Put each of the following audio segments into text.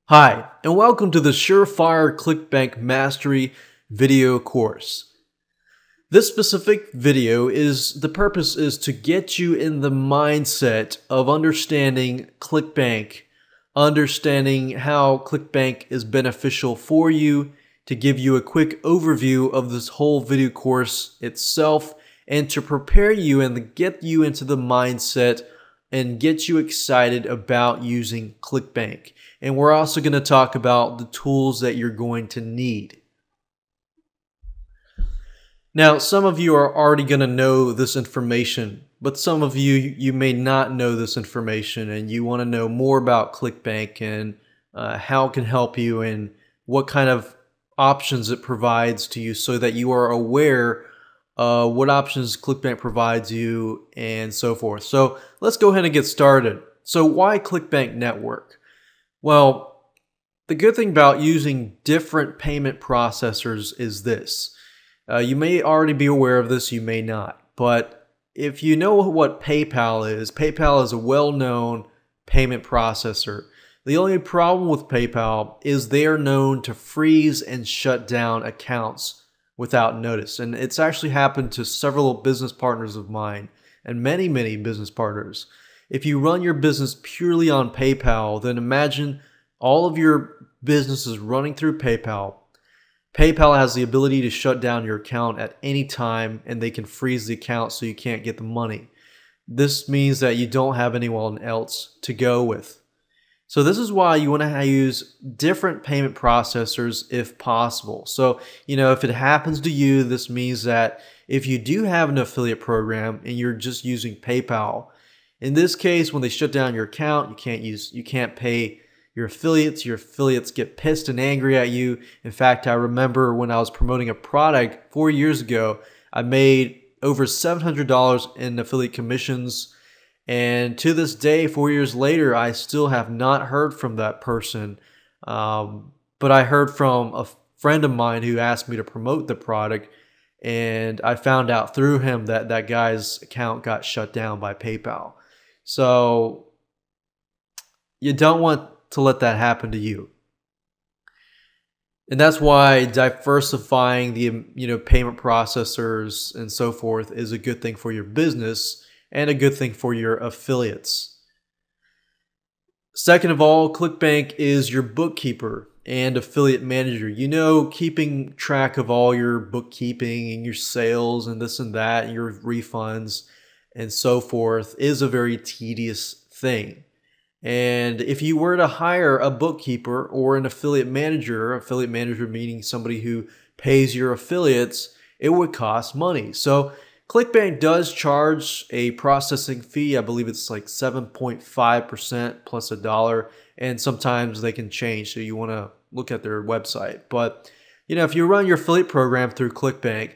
Hi, and welcome to the Surefire ClickBank Mastery video course. This specific video the purpose is to get you in the mindset of understanding ClickBank, understanding how ClickBank is beneficial for you, to give you a quick overview of this whole video course itself, and to prepare you and get you into the mindset and get you excited about using ClickBank. And we're also going to talk about the tools that you're going to need. Now, some of you are already going to know this information, but some of you may not know this information and you want to know more about ClickBank and how it can help you and what kind of options it provides to you so that you are aware what options ClickBank provides you and so forth. So let's go ahead and get started. So why ClickBank Network? Well, the good thing about using different payment processors is this. You may already be aware of this, you may not. But if you know what PayPal is a well-known payment processor. The only problem with PayPal is they are known to freeze and shut down accounts without notice. And it's actually happened to several business partners of mine and many business partners. If you run your business purely on PayPal, then imagine all of your businesses running through PayPal. PayPal has the ability to shut down your account at any time, and they can freeze the account so you can't get the money. This means that you don't have anyone else to go with. So this is why you want to use different payment processors if possible. So, if it happens to you, this means that if you do have an affiliate program and you're just using PayPal, in this case, when they shut down your account, you can't pay your affiliates. Your affiliates get pissed and angry at you. In fact, I remember when I was promoting a product 4 years ago, I made over $700 in affiliate commissions. And to this day, 4 years later, I still have not heard from that person. But I heard from a friend of mine who asked me to promote the product. And I found out through him that that guy's account got shut down by PayPal. So you don't want to let that happen to you. And that's why diversifying the payment processors and so forth is a good thing for your business and a good thing for your affiliates. Second of all, ClickBank is your bookkeeper and affiliate manager. Keeping track of all your bookkeeping and your sales and this and that and your refunds and so forth is a very tedious thing. And if you were to hire a bookkeeper or an affiliate manager meaning somebody who pays your affiliates, it would cost money. So ClickBank does charge a processing fee. I believe it's like 7.5% plus $1, and sometimes they can change, so you want to look at their website. But if you run your affiliate program through ClickBank,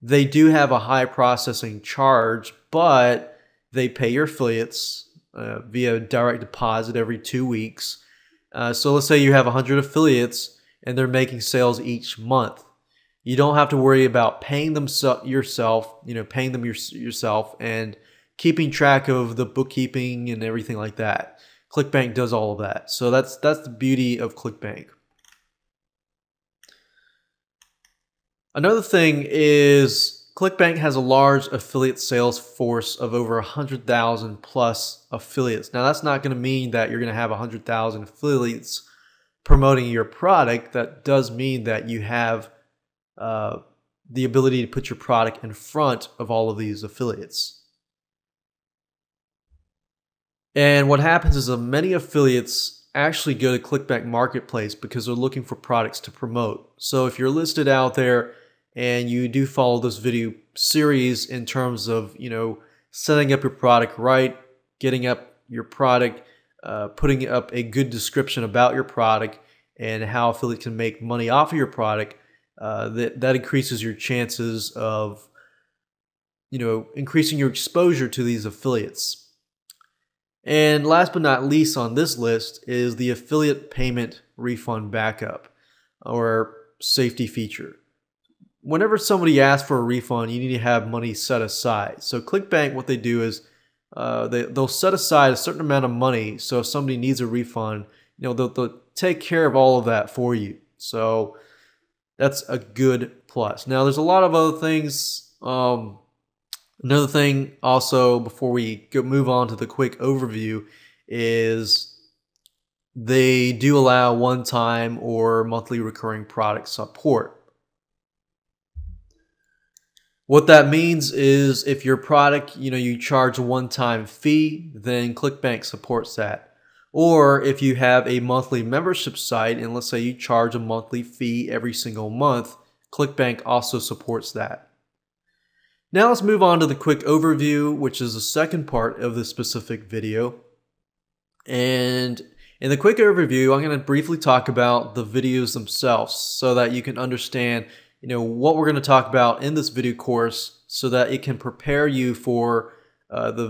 they do have a high processing charge, but they pay your affiliates via direct deposit every 2 weeks. So let's say you have 100 affiliates and they're making sales each month. You don't have to worry about paying them yourself and keeping track of the bookkeeping and everything like that. ClickBank does all of that. So that's the beauty of ClickBank. Another thing is ClickBank has a large affiliate sales force of over 100,000 plus affiliates. Now, that's not going to mean that you're going to have 100,000 affiliates promoting your product. That does mean that you have the ability to put your product in front of all of these affiliates. And what happens is that many affiliates actually go to ClickBank Marketplace because they're looking for products to promote. So if you're listed out there and you do follow this video series in terms of, setting up your product right, getting up your product, putting up a good description about your product and how affiliates can make money off of your product, that increases your chances of, increasing your exposure to these affiliates. And last but not least on this list is the affiliate payment refund backup or safety feature. Whenever somebody asks for a refund, you need to have money set aside. So ClickBank, what they do is they'll set aside a certain amount of money. So if somebody needs a refund, they'll take care of all of that for you. So that's a good plus. Now there's a lot of other things. Another thing also before we move on to the quick overview is they do allow one-time or monthly recurring product support. What that means is if your product, you charge a one-time fee, then ClickBank supports that. Or if you have a monthly membership site and let's say you charge a monthly fee every single month, ClickBank also supports that. Now let's move on to the quick overview, which is the second part of this specific video. And in the quick overview, I'm going to briefly talk about the videos themselves so that you can understand what we're going to talk about in this video course so that it can prepare you for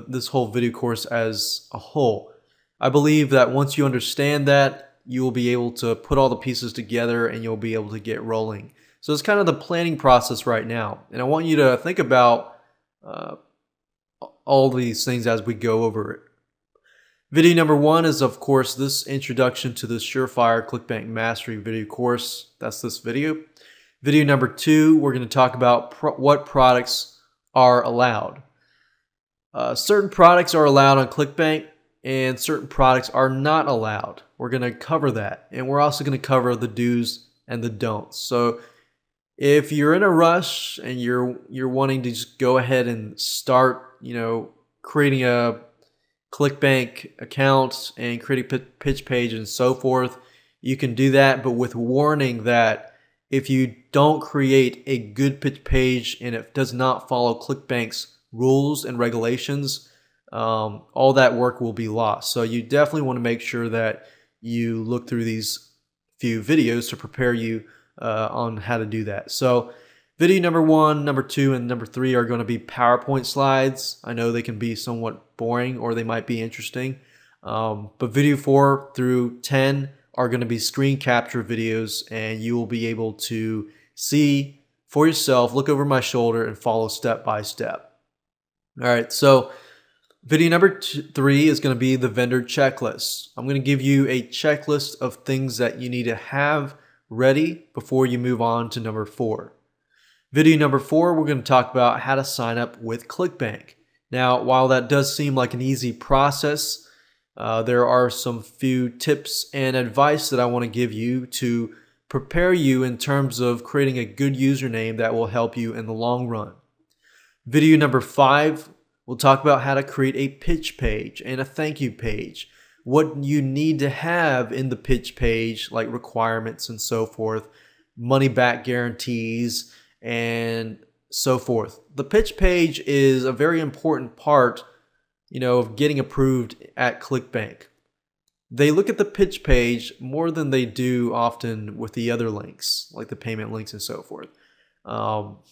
this whole video course as a whole. I believe that once you understand that, you will be able to put all the pieces together and you'll be able to get rolling. So it's kind of the planning process right now. And I want you to think about all these things as we go over it. Video number 1 is, of course, this introduction to the Surefire ClickBank Mastery video course. That's this video. Video number 2, we're going to talk about what products are allowed. Certain products are allowed on ClickBank and certain products are not allowed. We're going to cover that. And we're also going to cover the do's and the don'ts. So if you're in a rush and you're wanting to just go ahead and start, creating a ClickBank account and creating a pitch page and so forth, you can do that, but with warning that if you don't create a good pitch page and it does not follow ClickBank's rules and regulations, all that work will be lost. So you definitely want to make sure that you look through these few videos to prepare you on how to do that. So video number 1, number 2, and number 3 are going to be PowerPoint slides. I know they can be somewhat boring or they might be interesting. But video 4 through 10 are going to be screen capture videos and you will be able to see for yourself, look over my shoulder and follow step by step. All right, so video number 3 is going to be the vendor checklist. I'm going to give you a checklist of things that you need to have ready before you move on to number 4. Video number 4, we're going to talk about how to sign up with ClickBank. Now, while that does seem like an easy process, there are some few tips and advice that I want to give you to prepare you in terms of creating a good username that will help you in the long run. Video number 5, we'll talk about how to create a pitch page and a thank you page. What you need to have in the pitch page, like requirements and so forth, money back guarantees, and so forth. The pitch page is a very important part, of getting approved at ClickBank. They look at the pitch page more than they do often with the other links, like the payment links and so forth,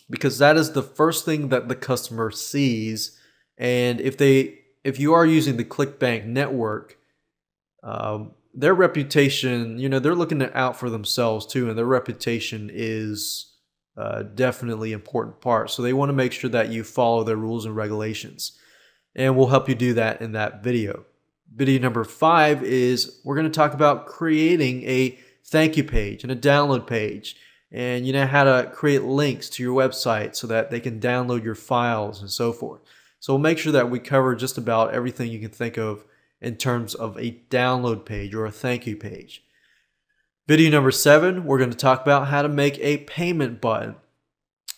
because that is the first thing that the customer sees. And if you are using the ClickBank network, their reputation, they're looking out for themselves too, and their reputation is definitely an important part. So they want to make sure that you follow their rules and regulations. And we'll help you do that in that video. Video number 5 is we're going to talk about creating a thank you page and a download page. And how to create links to your website so that they can download your files and so forth. So we'll make sure that we cover just about everything you can think of in terms of a download page or a thank you page. Video number 7, we're going to talk about how to make a payment button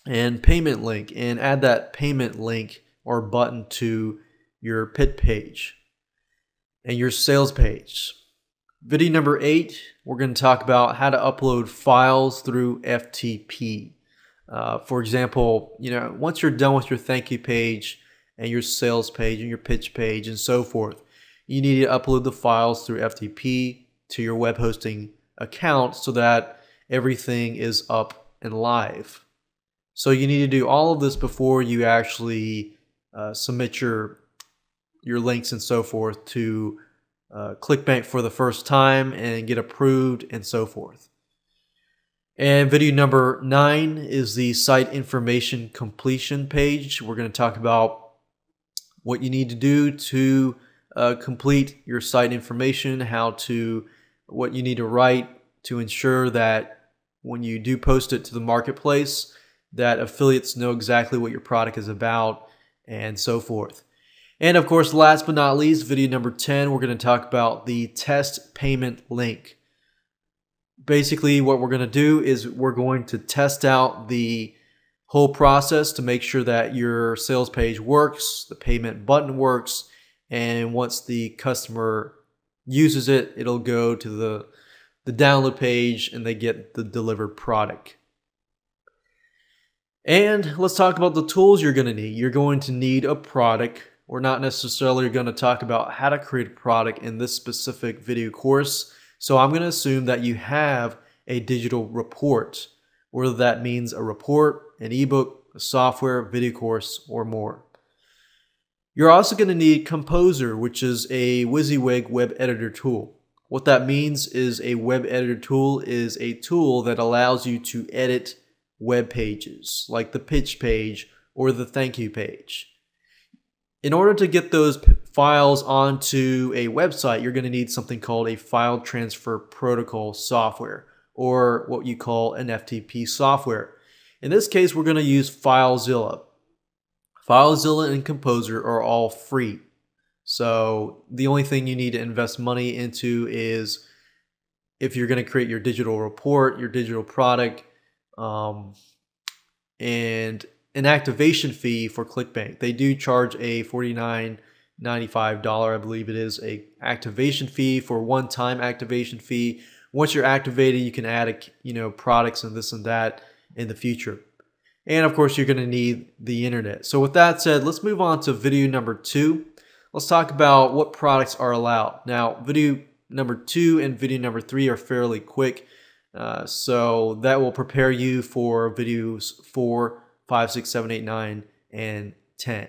and payment link and add that payment link or button to your pitch page and your sales page. Video number 8, we're going to talk about how to upload files through FTP. For example, once you're done with your thank you page and your sales page and your pitch page and so forth, you need to upload the files through FTP to your web hosting account so that everything is up and live. So you need to do all of this before you actually submit your links and so forth to ClickBank for the first time and get approved and so forth. And video number 9 is the site information completion page. We're going to talk about what you need to do to complete your site information, how to what you need to write to ensure that when you do post it to the marketplace, that affiliates know exactly what your product is about and so forth. And of course, last but not least, video number 10, we're going to talk about the test payment link. Basically, what we're going to do is we're going to test out the whole process to make sure that your sales page works, the payment button works, and once the customer uses it, it'll go to the download page and they get the delivered product. And let's talk about the tools you're going to need. You're going to need a product. We're not necessarily going to talk about how to create a product in this specific video course. So I'm going to assume that you have a digital report, whether that means a report, an ebook, a software, video course, or more. You're also going to need Composer, which is a WYSIWYG web editor tool. What that means is a web editor tool is a tool that allows you to edit web pages, like the pitch page or the thank you page. In order to get those files onto a website, you're going to need something called a file transfer protocol software, or what you call an FTP software. In this case, we're going to use FileZilla. FileZilla and Composer are all free. So the only thing you need to invest money into is if you're going to create your digital report, your digital product, and an activation fee for ClickBank. They do charge a $49.95, I believe it is, a activation fee for one-time activation fee. Once you're activated, you can add products and this and that in the future. And of course, you're going to need the internet. So with that said, let's move on to video number 2. Let's talk about what products are allowed. Now, video number 2 and video number 3 are fairly quick. So that will prepare you for videos 4, 5, 6, 7, 8, 9, and 10.